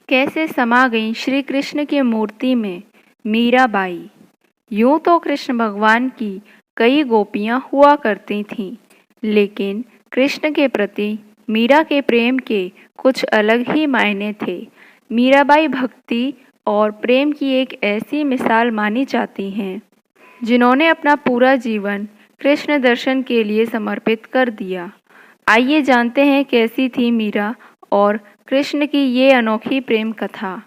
कैसे समा गईं श्री कृष्ण की मूर्ति में मीराबाई। यूं तो कृष्ण भगवान की कई गोपियां हुआ करती थीं, लेकिन कृष्ण के प्रति मीरा के प्रेम के कुछ अलग ही मायने थे। मीराबाई भक्ति और प्रेम की एक ऐसी मिसाल मानी जाती हैं जिन्होंने अपना पूरा जीवन कृष्ण दर्शन के लिए समर्पित कर दिया। आइए जानते हैं कैसी थी मीरा और कृष्ण की ये अनोखी प्रेम कथा।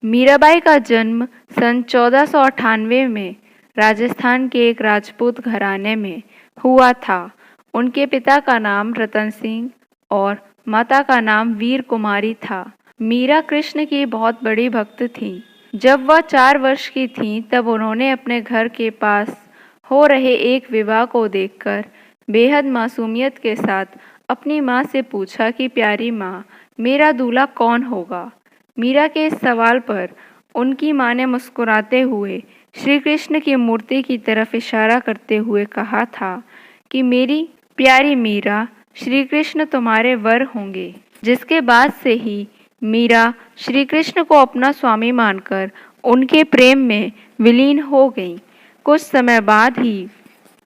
मीराबाई का जन्म सन 1498 में राजस्थान के एक राजपूत घराने में हुआ था। उनके पिता का नाम रतन सिंह और माता का नाम वीर कुमारी था। मीरा कृष्ण की बहुत बड़ी भक्त थी। जब वह 4 वर्ष की थीं तब उन्होंने अपने घर के पास हो रहे एक विवाह को देखकर बेहद मासूमियत के साथ अपनी माँ से पूछा कि प्यारी माँ, मेरा दूल्हा कौन होगा। मीरा के इस सवाल पर उनकी माँ ने मुस्कुराते हुए श्री कृष्ण की मूर्ति की तरफ इशारा करते हुए कहा था कि मेरी प्यारी मीरा, श्री कृष्ण तुम्हारे वर होंगे। जिसके बाद से ही मीरा श्री कृष्ण को अपना स्वामी मानकर उनके प्रेम में विलीन हो गई। कुछ समय बाद ही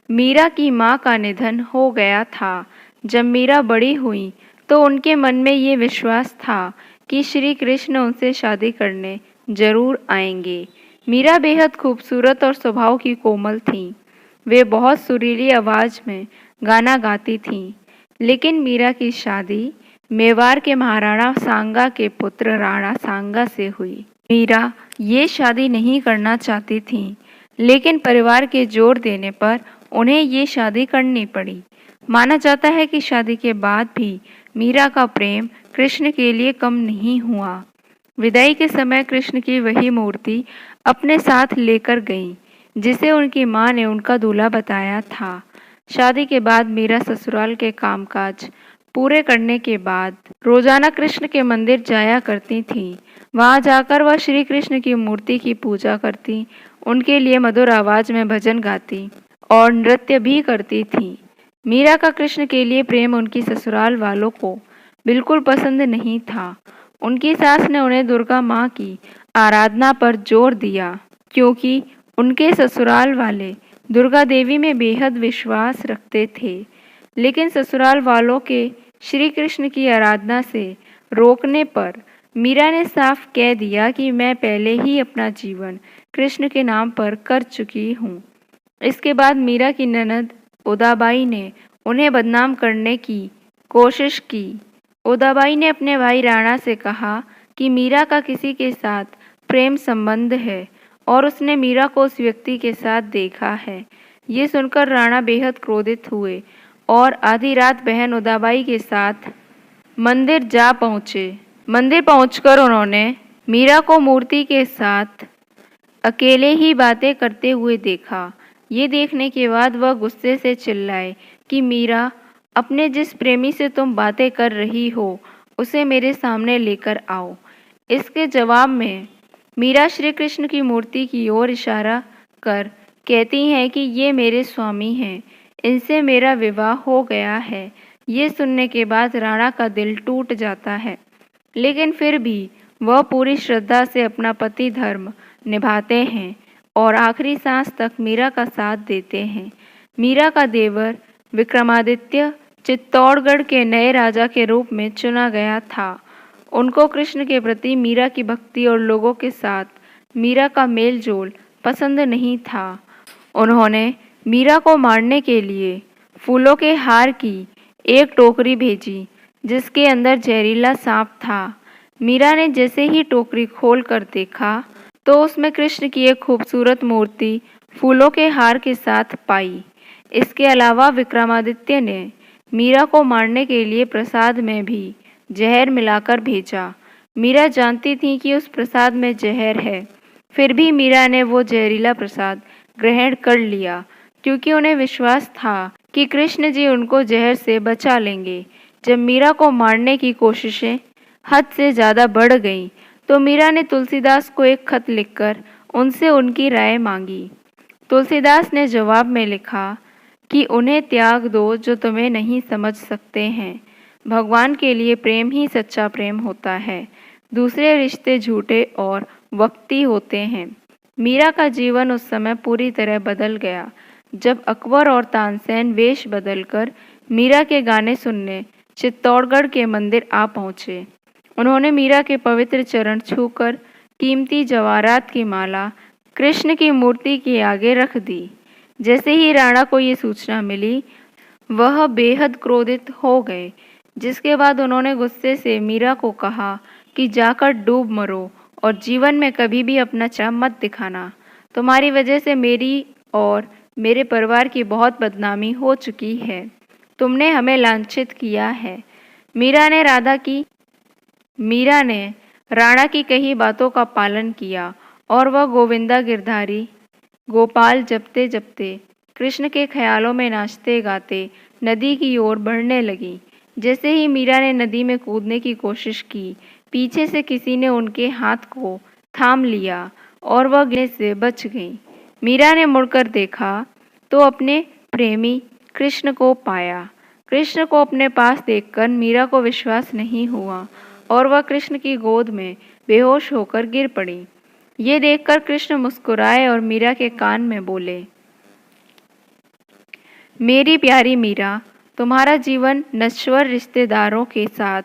मीरा की माँ का निधन हो गया था। जब मीरा बड़ी हुई तो उनके मन में ये विश्वास था कि श्री कृष्ण उनसे शादी करने जरूर आएंगे। मीरा बेहद खूबसूरत और स्वभाव की कोमल थीं। वे बहुत सुरीली आवाज़ में गाना गाती थीं। लेकिन मीरा की शादी मेवाड़ के महाराणा सांगा के पुत्र राणा सांगा से हुई। मीरा ये शादी नहीं करना चाहती थीं, लेकिन परिवार के जोर देने पर उन्हें ये शादी करनी पड़ी। माना जाता है कि शादी के बाद भी मीरा का प्रेम कृष्ण के लिए कम नहीं हुआ। विदाई के समय कृष्ण की वही मूर्ति अपने साथ लेकर गई जिसे उनकी माँ ने उनका दूल्हा बताया था। शादी के बाद मीरा ससुराल के कामकाज पूरे करने के बाद रोजाना कृष्ण के मंदिर जाया करती थीं। वहां जाकर वह श्री कृष्ण की मूर्ति की पूजा करती, उनके लिए मधुर आवाज में भजन गाती और नृत्य भी करती थीं। मीरा का कृष्ण के लिए प्रेम उनकी ससुराल वालों को बिल्कुल पसंद नहीं था। उनकी सास ने उन्हें दुर्गा माँ की आराधना पर जोर दिया, क्योंकि उनके ससुराल वाले दुर्गा देवी में बेहद विश्वास रखते थे। लेकिन ससुराल वालों के श्री कृष्ण की आराधना से रोकने पर मीरा ने साफ कह दिया कि मैं पहले ही अपना जीवन कृष्ण के नाम पर कर चुकी हूँ। इसके बाद मीरा की ननद उदाबाई ने उन्हें बदनाम करने की कोशिश की। उदाबाई ने अपने भाई राणा से कहा कि मीरा का किसी के साथ प्रेम संबंध है और उसने मीरा को उस व्यक्ति के साथ देखा है। ये सुनकर राणा बेहद क्रोधित हुए और आधी रात बहन उदाबाई के साथ मंदिर जा पहुँचे। मंदिर पहुंचकर उन्होंने मीरा को मूर्ति के साथ अकेले ही बातें करते हुए देखा। ये देखने के बाद वह गुस्से से चिल्लाए कि मीरा, अपने जिस प्रेमी से तुम बातें कर रही हो उसे मेरे सामने लेकर आओ। इसके जवाब में मीरा श्री कृष्ण की मूर्ति की ओर इशारा कर कहती हैं कि ये मेरे स्वामी हैं, इनसे मेरा विवाह हो गया है। ये सुनने के बाद राणा का दिल टूट जाता है, लेकिन फिर भी वह पूरी श्रद्धा से अपना पति धर्म निभाते हैं और आखिरी सांस तक मीरा का साथ देते हैं। मीरा का देवर विक्रमादित्य चित्तौड़गढ़ के नए राजा के रूप में चुना गया था। उनको कृष्ण के प्रति मीरा की भक्ति और लोगों के साथ मीरा का मेल जोल पसंद नहीं था। उन्होंने मीरा को मारने के लिए फूलों के हार की एक टोकरी भेजी जिसके अंदर जहरीला सांप था। मीरा ने जैसे ही टोकरी खोल कर देखा तो उसमें कृष्ण की एक खूबसूरत मूर्ति फूलों के हार के साथ पाई। इसके अलावा विक्रमादित्य ने मीरा को मारने के लिए प्रसाद में भी जहर मिलाकर भेजा। मीरा जानती थी कि उस प्रसाद में जहर है, फिर भी मीरा ने वो जहरीला प्रसाद ग्रहण कर लिया, क्योंकि उन्हें विश्वास था कि कृष्ण जी उनको जहर से बचा लेंगे। जब मीरा को मारने की कोशिशें हद से ज़्यादा बढ़ गईं, तो मीरा ने तुलसीदास को एक खत लिखकर उनसे उनकी राय मांगी। तुलसीदास ने जवाब में लिखा कि उन्हें त्याग दो जो तुम्हें नहीं समझ सकते हैं। भगवान के लिए प्रेम ही सच्चा प्रेम होता है। दूसरे रिश्ते झूठे और वक्ती होते हैं। मीरा का जीवन उस समय पूरी तरह बदल गया जब अकबर और तानसेन वेश बदलकर मीरा के गाने सुनने चित्तौड़गढ़ के मंदिर आ पहुँचे। उन्होंने मीरा के पवित्र चरण छूकर कीमती जवाहरात की माला कृष्ण की मूर्ति के आगे रख दी। जैसे ही राणा को ये सूचना मिली, वह बेहद क्रोधित हो गए, जिसके बाद उन्होंने गुस्से से मीरा को कहा कि जाकर डूब मरो और जीवन में कभी भी अपना चेहरा मत दिखाना। तुम्हारी वजह से मेरी और मेरे परिवार की बहुत बदनामी हो चुकी है। तुमने हमें लांछित किया है। मीरा ने राणा की कही बातों का पालन किया और वह गोविंदा गिरधारी गोपाल जपते जपते कृष्ण के ख्यालों में नाचते गाते नदी की ओर बढ़ने लगी। जैसे ही मीरा ने नदी में कूदने की कोशिश की, पीछे से किसी ने उनके हाथ को थाम लिया और वह गिरने से बच गई। मीरा ने मुड़कर देखा तो अपने प्रेमी कृष्ण को पाया। कृष्ण को अपने पास देखकर मीरा को विश्वास नहीं हुआ और वह कृष्ण की गोद में बेहोश होकर गिर पड़ी। ये देखकर कृष्ण मुस्कुराए और मीरा के कान में बोले, मेरी प्यारी मीरा, तुम्हारा जीवन नश्वर रिश्तेदारों के साथ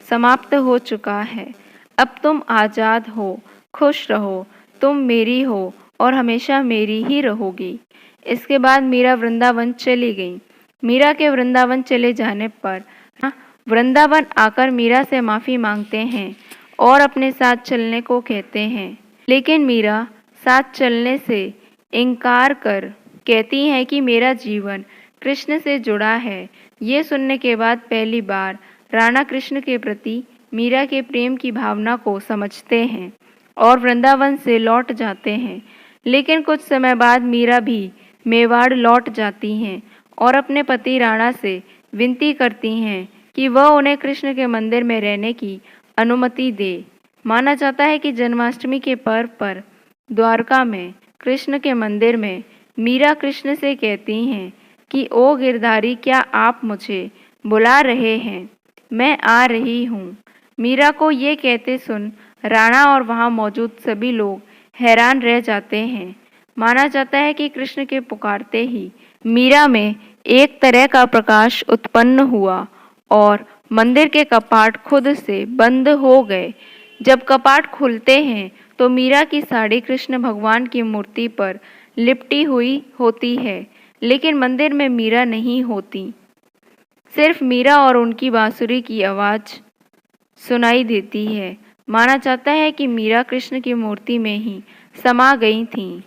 समाप्त हो चुका है। अब तुम आज़ाद हो, खुश रहो। तुम मेरी हो और हमेशा मेरी ही रहोगी। इसके बाद मीरा वृंदावन चली गई। मीरा के वृंदावन चले जाने पर वृंदावन आकर मीरा से माफ़ी मांगते हैं और अपने साथ चलने को कहते हैं, लेकिन मीरा साथ चलने से इनकार कर कहती हैं कि मेरा जीवन कृष्ण से जुड़ा है। ये सुनने के बाद पहली बार राणा कृष्ण के प्रति मीरा के प्रेम की भावना को समझते हैं और वृंदावन से लौट जाते हैं। लेकिन कुछ समय बाद मीरा भी मेवाड़ लौट जाती हैं और अपने पति राणा से विनती करती हैं कि वह उन्हें कृष्ण के मंदिर में रहने की अनुमति दे। माना जाता है कि जन्माष्टमी के पर्व पर द्वारका में कृष्ण के मंदिर में मीरा कृष्ण से कहती हैं कि ओ गिरधारी, क्या आप मुझे बुला रहे हैं? मैं आ रही हूँ। मीरा को ये कहते सुन राणा और वहाँ मौजूद सभी लोग हैरान रह जाते हैं। माना जाता है कि कृष्ण के पुकारते ही मीरा में एक तरह का प्रकाश उत्पन्न हुआ और मंदिर के कपाट खुद से बंद हो गए। जब कपाट खुलते हैं तो मीरा की साड़ी कृष्ण भगवान की मूर्ति पर लिपटी हुई होती है, लेकिन मंदिर में मीरा नहीं होती। सिर्फ मीरा और उनकी बांसुरी की आवाज़ सुनाई देती है। माना जाता है कि मीरा कृष्ण की मूर्ति में ही समा गई थीं।